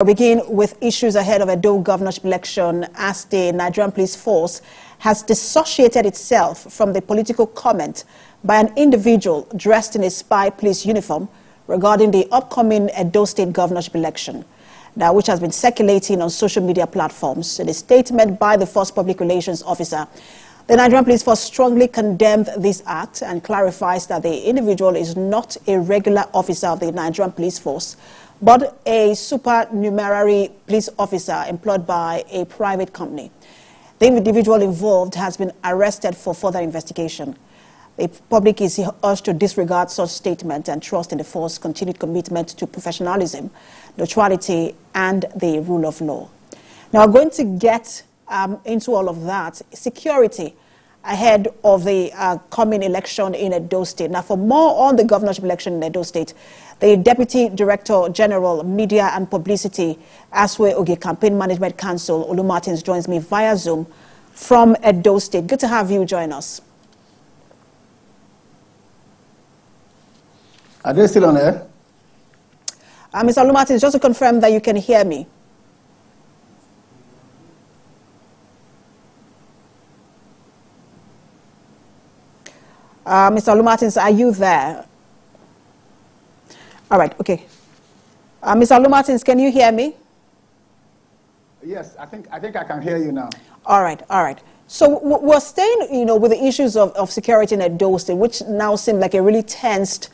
We'll begin with issues ahead of Edo governorship election as the Nigerian police force has dissociated itself from the political comment by an individual dressed in a spy police uniform regarding the upcoming Edo state governorship election, now which has been circulating on social media platforms. In a statement by the force public relations officer, the Nigerian police force strongly condemned this act and clarifies that the individual is not a regular officer of the Nigerian police force, but a supernumerary police officer employed by a private company. The individual involved has been arrested for further investigation. The public is urged to disregard such statement and trust in the force's continued commitment to professionalism, neutrality, and the rule of law. Now, we're going to get into all of that. Security ahead of the coming election in Edo State. Now, for more on the governorship election in Edo State, the Deputy Director General, Media and Publicity, Aswe Oge Campaign Management Council, Olu Martins, joins me via Zoom from Edo State. Good to have you join us. Are they still on air? Mr. Olu Martins, just to confirm that you can hear me. Mr. Olu Martins, are you there? All right, okay. Mr. Olu Martins, can you hear me? Yes, I think I can hear you now. All right, all right. So we're staying, with the issues of security in Edo State, which now seem like a really tensed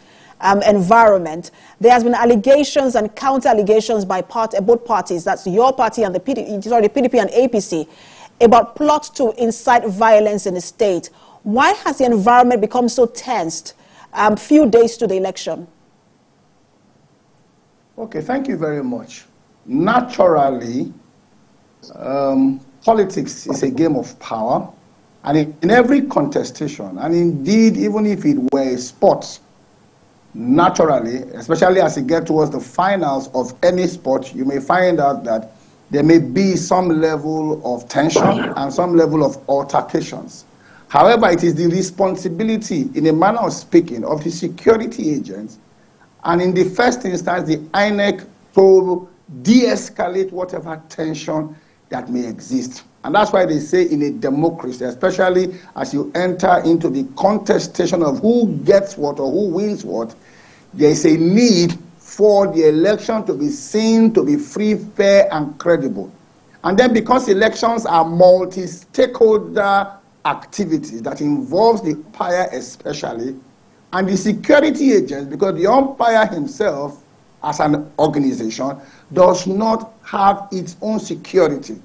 environment. There has been allegations and counter-allegations by both parties, that's your party and the PDP and APC, about plots to incite violence in the state. Why has the environment become so tensed few days to the election? Okay, thank you very much. Naturally, politics is a game of power, and in every contestation, and indeed, even if it were a sport, naturally, especially as you get towards the finals of any sport, you may find out that there may be some level of tension and some level of altercations. However, it is the responsibility, in a manner of speaking, of the security agents, and in the first instance, the INEC, to de-escalate whatever tension that may exist. And that's why they say in a democracy, especially as you enter into the contestation of who gets what or who wins what, there is a need for the election to be seen to be free, fair, and credible. And then because elections are multi-stakeholder activities that involves the umpire especially, and the security agents, because the umpire himself, as an organization, does not have its own security.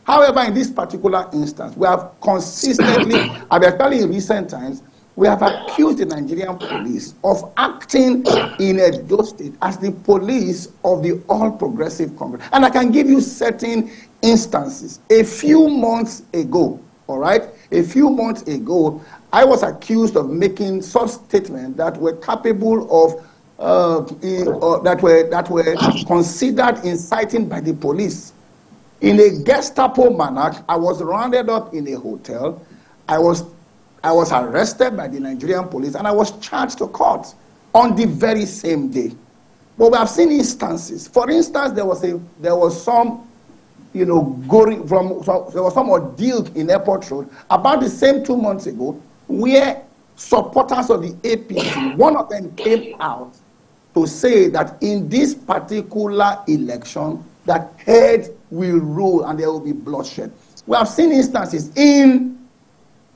However, in this particular instance, we have consistently, especially in recent times, we have accused the Nigerian police of acting in Edo State as the police of the All Progressive Congress. And I can give you certain instances. A few months ago, all right, a few months ago, I was accused of making such statements that were capable of, that were considered inciting by the police. In a Gestapo manner, I was rounded up in a hotel. I was arrested by the Nigerian police, and I was charged to court on the very same day. But we have seen instances. For instance, there was some ordeal in Airport Road about the same 2 months ago, where supporters of the APC, one of them came out to say that in this particular election, that heads will roll and there will be bloodshed. We have seen instances on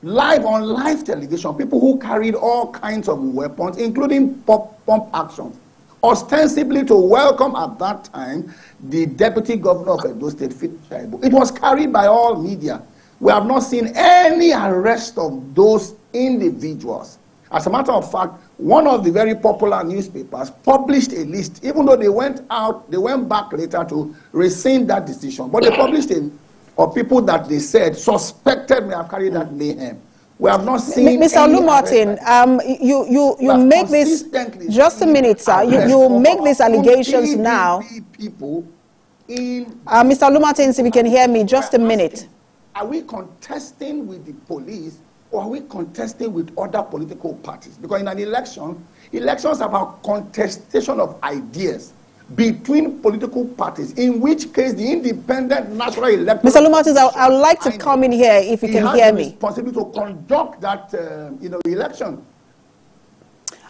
live television, people who carried all kinds of weapons, including pump actions, ostensibly to welcome at that time the Deputy Governor of Edo State, It was carried by all media. We have not seen any arrest of those individuals. As a matter of fact, one of the very popular newspapers published a list, even though they went back later to rescind that decision, but they published a list of people that they said suspected may have carried that mayhem. We have not seen. Mr. Olu Martin, you make this, just a minute, sir. You make these allegations now. People in Mr. Olu Martin, if you can hear me, just a minute. Are we contesting with the police, or are we contesting with other political parties? Because in an election, elections are about contestation of ideas between political parties, in which case the independent national electoral... Mr. Lumartins, I would like to come in here if you can hear me. He has the responsibility to conduct that election.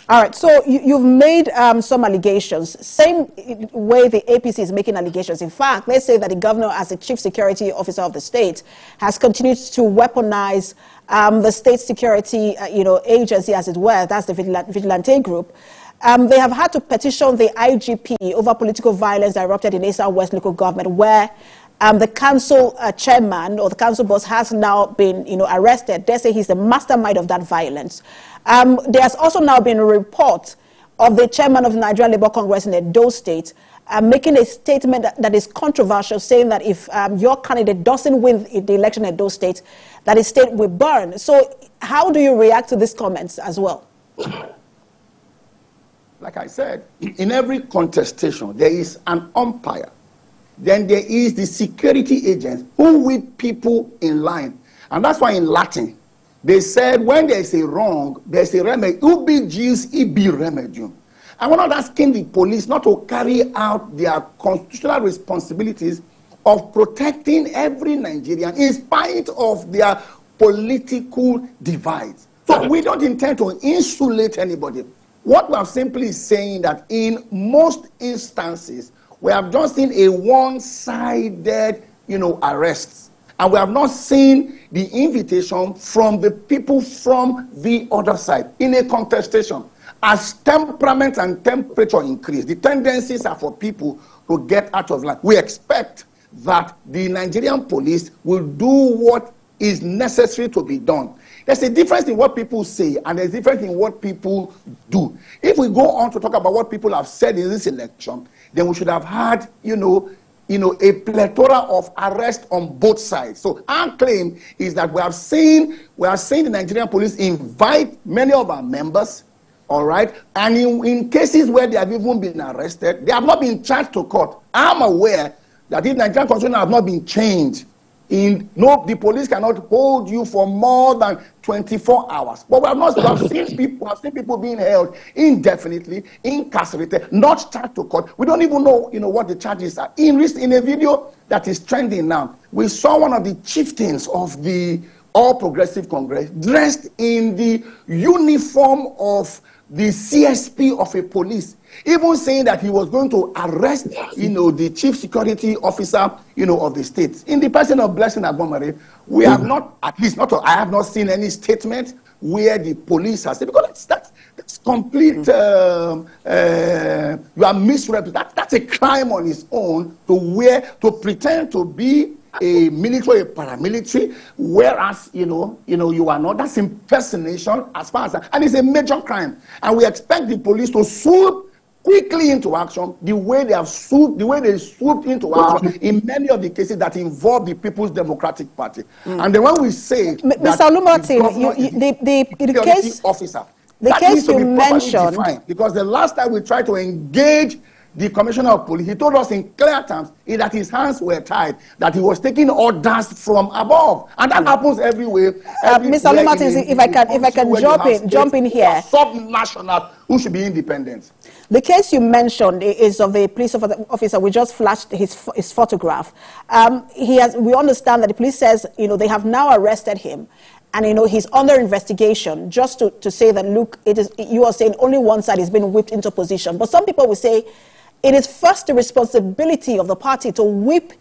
All right, so you've made some allegations, same way the APC is making allegations. In fact, let's say that the governor, as the chief security officer of the state, has continued to weaponize the state security agency, as it were, that's the vigilante group. They have had to petition the IGP over political violence that erupted in Eastern West local government, where the council chairman or the council boss has now been arrested. They say he's the mastermind of that violence. There has also now been a report of the chairman of the Nigerian Labour Congress in Edo State making a statement that is controversial, saying that if your candidate doesn't win the election in Edo State, that his state will burn. So how do you react to these comments as well? Like I said, in every contestation, there is an umpire. Then there is the security agent who whip people in line. And that's why in Latin, they said when there is a wrong, there's a remedy. Ubi jus ibi remedium. And we're not asking the police not to carry out their constitutional responsibilities of protecting every Nigerian in spite of their political divides. So we don't intend to insulate anybody. What we are simply saying that in most instances, we have just seen a one-sided, arrests. And we have not seen the invitation from the people from the other side in a contestation. As temperament and temperature increase, the tendencies are for people to get out of line. We expect that the Nigerian police will do what is necessary to be done. There's a difference in what people say and there's a difference in what people do. If we go on to talk about what people have said in this election, then we should have had, a plethora of arrests on both sides. So our claim is that we are seeing the Nigerian police invite many of our members, all right, and in cases where they have even been arrested, they have not been charged to court. I'm aware that if Nigerian constitution have not been changed, the police cannot hold you for more than 24 hours. But we have seen people being held indefinitely, incarcerated, not charged to court. We don't even know, what the charges are. In a video that is trending now, we saw one of the chieftains of the All Progressive Congress dressed in the uniform of the CSP of a police, even saying that he was going to arrest, the chief security officer, of the state. In the person of Blessing Agbomare, we have not, I have not seen any statement where the police has said, because that's complete, you are misrepresented. That's a crime on its own to pretend to be a military, a paramilitary, whereas, you are not. That's impersonation as far as that. And it's a major crime. And we expect the police to swoop quickly into action the way they swooped into action in many of the cases that involve the People's Democratic Party. And then when we say Mr. Lumartin, the case officer, the case you mentioned, because the last time we tried to engage the commissioner of police, he told us in clear terms that his hands were tied, that he was taking orders from above, and that happens everywhere. Mr. Lumartin, if I can jump in here, subnational who should be independent. The case you mentioned is of the police officer. We just flashed his photograph. We understand that the police says they have now arrested him. And, he's under investigation, just to say that, look, you are saying only one side is being whipped into position. But some people will say it is first the responsibility of the party to whip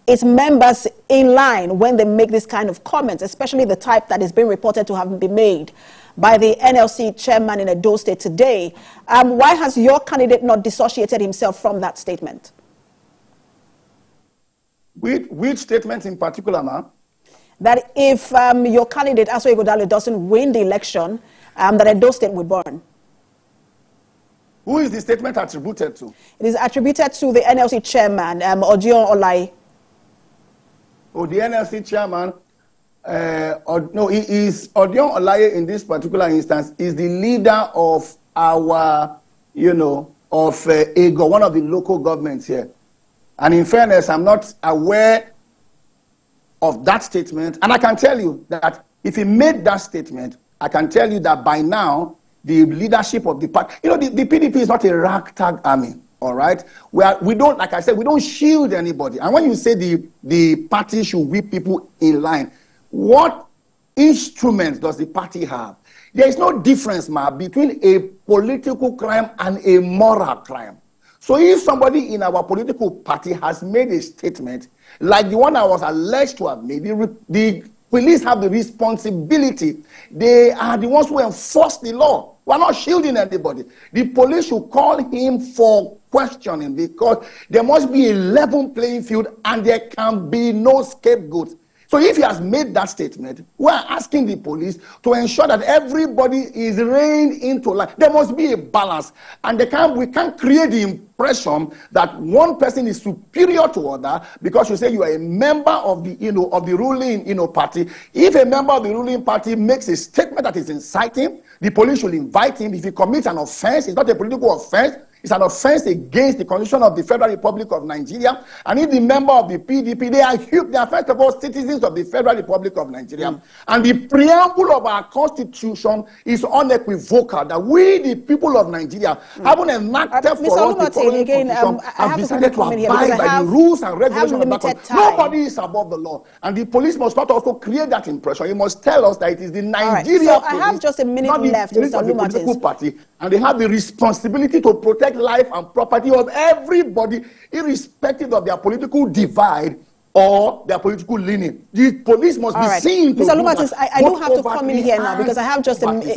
its members in line when they make this kind of comments, especially the type that is being reported to have been made by the NLC chairman in Edo State today. Why has your candidate not dissociated himself from that statement? Which statement in particular, ma'am? That if your candidate, Aso Ighodalo, doesn't win the election, that Edo State will burn. Who is the statement attributed to? It is attributed to the NLC chairman, Odion Olaye. Oh, the NLC chairman? No, he is Odion Olaye in this particular instance is the leader of our, of Ego, one of the local governments here. And in fairness, I'm not aware of that statement. And I can tell you that if he made that statement, I can tell you that by now, the leadership of the party, the PDP is not a ragtag army. all right? We don't, like I said, we don't shield anybody. And when you say the party should whip people in line, what instruments does the party have? There is no difference, between a political crime and a moral crime. So if somebody in our political party has made a statement, like the one I was alleged to have made, the police have the responsibility. They are the ones who enforce the law. We're not shielding anybody. The police should call him for questioning, because there must be a level playing field and there can be no scapegoats. So if he has made that statement, we're asking the police to ensure that everybody is reined into line. There must be a balance, and we can't create the impression that one person is superior to other because you say you are a member of the ruling party. If a member of the ruling party makes a statement that is inciting, the police should invite him. If he commits an offense, it's not a political offense. It's an offense against the Constitution of the Federal Republic of Nigeria. And if the member of the PDP, they are first of all citizens of the Federal Republic of Nigeria. And the preamble of our Constitution is unequivocal that we, the people of Nigeria, haven't enacted for us the following Constitution, have decided to abide by the rules and regulations of that Constitution. Nobody is above the law. And the police must not also create that impression. You must tell us that it is the Nigeria police, I have just a minute left, Mr. of the political party, and they have the responsibility to protect life and property of everybody, irrespective of their political divide or their political leaning. The police must be seen to Mr. Lumatis, I do have to come in here now because I have just a minute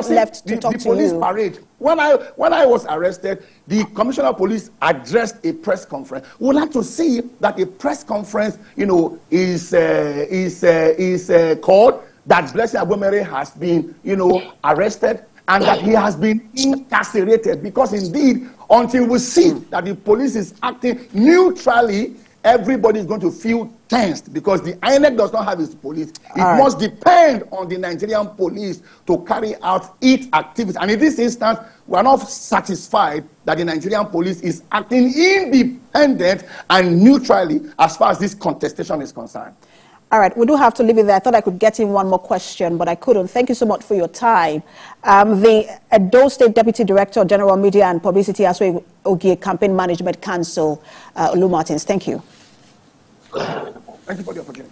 left to talk to you. The police parade. When I was arrested, the Commissioner of Police addressed a press conference. We would like to see that a press conference, is called that Blessing Agwemere has been, arrested, and that he has been incarcerated, because indeed, until we see that the police is acting neutrally, everybody is going to feel tensed, because the INEC does not have its police. It must depend on the Nigerian police to carry out its activities. And in this instance, we are not satisfied that the Nigerian police is acting independent and neutrally as far as this contestation is concerned. All right, we do have to leave it there. I thought I could get in one more question, but I couldn't. Thank you so much for your time. The Edo State Deputy Director, General Media and Publicity, Aswe Ogie Campaign Management Council, Olu Martins. Thank you. Thank you for the opportunity.